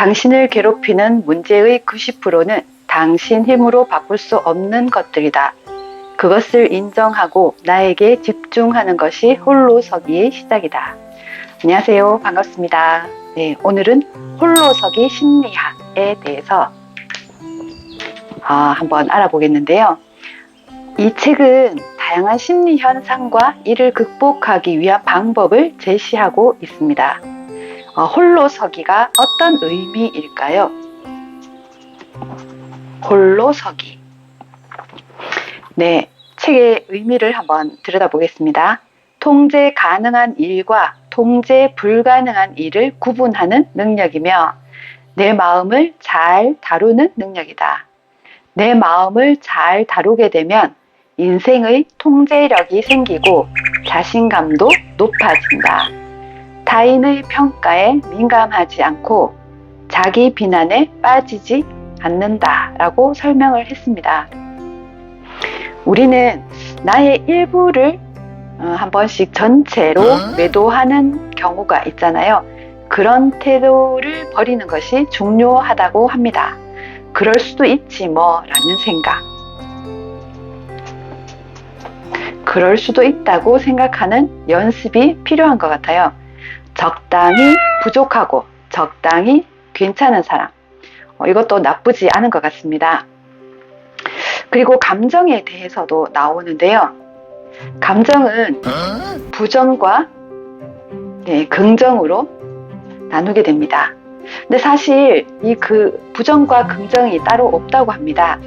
당신을 괴롭히는 문제의 90%는 당신 힘으로 바꿀 수 없는 것들이다. 그것을 인정하고 나에게 집중하는 것이 홀로서기의 시작이다. 안녕하세요. 반갑습니다. 네, 오늘은 홀로서기 심리학에 대해서 한번 알아보겠는데요. 이 책은 다양한 심리 현상과 이를 극복하기 위한 방법을 제시하고 있습니다. 홀로서기가 어떤 의미일까요? 홀로서기. 네, 책의 의미를 한번 들여다보겠습니다. 통제 가능한 일과 통제 불가능한 일을 구분하는 능력이며 내 마음을 잘 다루는 능력이다. 내 마음을 잘 다루게 되면 인생의 통제력이 생기고 자신감도 높아진다. 타인의 평가에 민감하지 않고 자기 비난에 빠지지 않는다라고 설명을 했습니다. 우리는 나의 일부를 한 번씩 전체로 매도하는 경우가 있잖아요. 그런 태도를 버리는 것이 중요하다고 합니다. 그럴 수도 있지 뭐 라는 생각. 그럴 수도 있다고 생각하는 연습이 필요한 것 같아요. 적당히 부족하고 적당히 괜찮은 사람. 이것도 나쁘지 않은 것 같습니다. 그리고 감정에 대해서도 나오는데요. 감정은 부정과 긍정으로 나누게 됩니다. 근데 사실 이 부정과 긍정이 따로 없다고 합니다.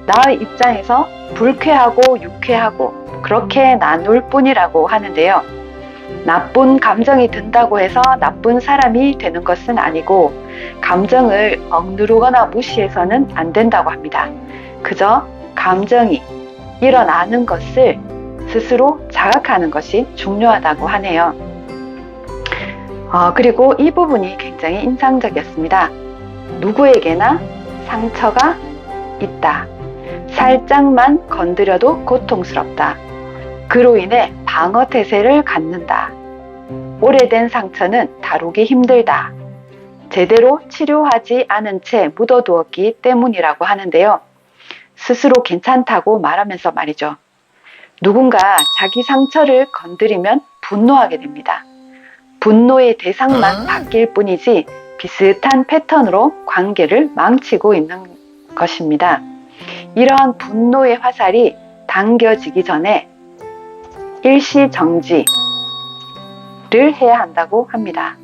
나의 입장에서 불쾌하고 유쾌하고 그렇게 나눌 뿐이라고 하는데요. 나쁜 감정이 든다고 해서 나쁜 사람이 되는 것은 아니고 감정을 억누르거나 무시해서는 안 된다고 합니다. 그저 감정이 일어나는 것을 스스로 자각하는 것이 중요하다고 하네요. 그리고 이 부분이 굉장히 인상적이었습니다. 누구에게나 상처가 있다. 살짝만 건드려도 고통스럽다. 그로 인해 방어 태세를 갖는다. 오래된 상처는 다루기 힘들다. 제대로 치료하지 않은 채 묻어두었기 때문이라고 하는데요. 스스로 괜찮다고 말하면서 말이죠. 누군가 자기 상처를 건드리면 분노하게 됩니다. 분노의 대상만 바뀔 뿐이지 비슷한 패턴으로 관계를 망치고 있는 것입니다. 이러한 분노의 화살이 당겨지기 전에 일시정지를 해야 한다고 합니다.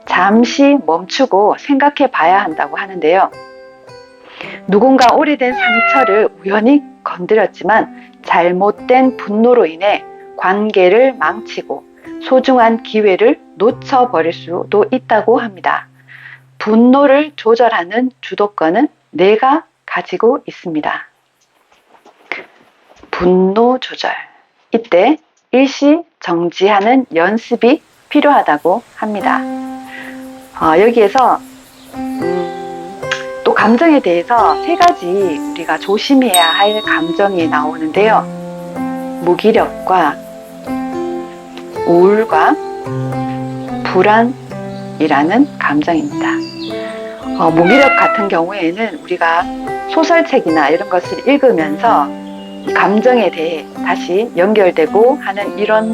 잠시 멈추고 생각해 봐야 한다고 하는데요. 누군가 오래된 상처를 우연히 건드렸지만 잘못된 분노로 인해 관계를 망치고 소중한 기회를 놓쳐버릴 수도 있다고 합니다. 분노를 조절하는 주도권은 내가 가지고 있습니다. 분노 조절. 이때 일시 정지하는 연습이 필요하다고 합니다. 여기에서 또 감정에 대해서 3가지 우리가 조심해야 할 감정이 나오는데요. 무기력과 우울과 불안이라는 감정입니다. 무기력 같은 경우에는 우리가 소설책이나 이런 것을 읽으면서 이 감정에 대해 다시 연결되고 하는 이런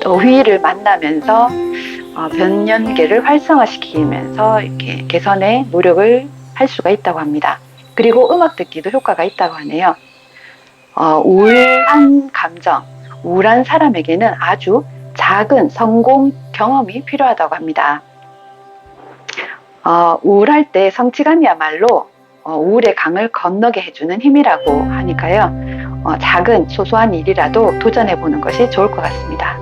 호의를 만나면서 변연계를 활성화시키면서 이렇게 개선의 노력을 할 수가 있다고 합니다. 그리고 음악 듣기도 효과가 있다고 하네요. 우울한 감정, 우울한 사람에게는 아주 작은 성공 경험이 필요하다고 합니다. 우울할 때 성취감이야말로 우울의 강을 건너게 해주는 힘이라고 하니까요. 작은 소소한 일이라도 도전해보는 것이 좋을 것 같습니다.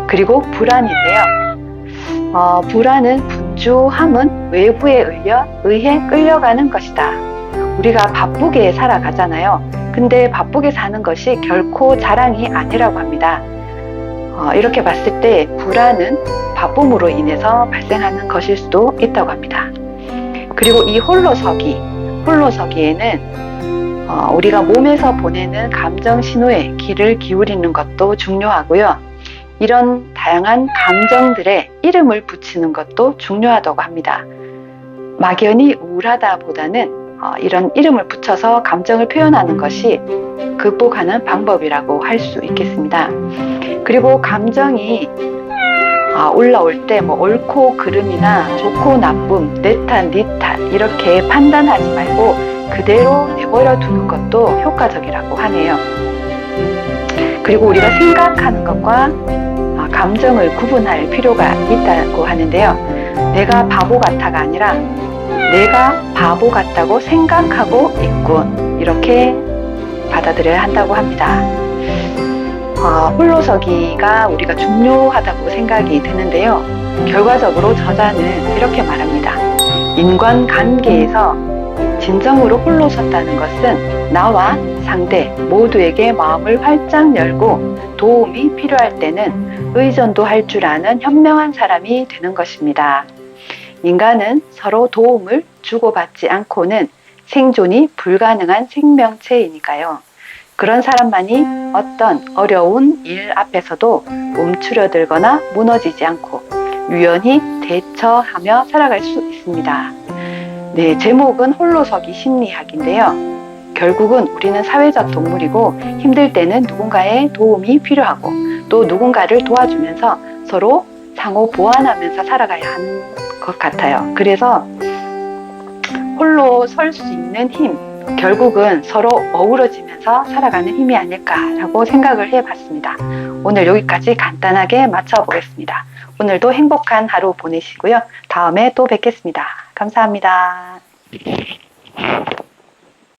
그리고 불안인데요. 불안은 분주함은 외부에 의해 끌려가는 것이다. 우리가 바쁘게 살아가잖아요. 근데 바쁘게 사는 것이 결코 자랑이 아니라고 합니다. 이렇게 봤을 때 불안은 바쁨으로 인해서 발생하는 것일 수도 있다고 합니다. 그리고 이 홀로서기에는 우리가 몸에서 보내는 감정 신호에 귀를 기울이는 것도 중요하고요. 이런 다양한 감정들의 이름을 붙이는 것도 중요하다고 합니다. 막연히 우울하다보다는 이런 이름을 붙여서 감정을 표현하는 것이 극복하는 방법이라고 할 수 있겠습니다. 그리고 감정이 올라올 때 뭐 옳고 그름이나 좋고 나쁨, 내 탓, 네 탓 이렇게 판단하지 말고 그대로 내버려 두는 것도 효과적이라고 하네요. 그리고 우리가 생각하는 것과 감정을 구분할 필요가 있다고 하는데요. 내가 바보 같아가 아니라 내가 바보 같다고 생각하고 있군, 이렇게 받아들여야 한다고 합니다. 홀로서기가 우리가 중요하다고 생각이 드는데요. 결과적으로 저자는 이렇게 말합니다. 인간관계에서 진정으로 홀로 섰다는 것은 나와 상대 모두에게 마음을 활짝 열고 도움이 필요할 때는 의존도 할 줄 아는 현명한 사람이 되는 것입니다. 인간은 서로 도움을 주고받지 않고는 생존이 불가능한 생명체이니까요. 그런 사람만이 어떤 어려운 일 앞에서도 움츠려들거나 무너지지 않고 유연히 대처하며 살아갈 수 있습니다. 네, 제목은 홀로서기 심리학인데요. 결국은 우리는 사회적 동물이고 힘들 때는 누군가의 도움이 필요하고 또 누군가를 도와주면서 서로 상호 보완하면서 살아가야 하는 것 같아요. 그래서 홀로 설 수 있는 힘, 결국은 서로 어우러지면서 살아가는 힘이 아닐까라고 생각을 해봤습니다. 오늘 여기까지 간단하게 마쳐보겠습니다. 오늘도 행복한 하루 보내시고요. 다음에 또 뵙겠습니다. 감사합니다.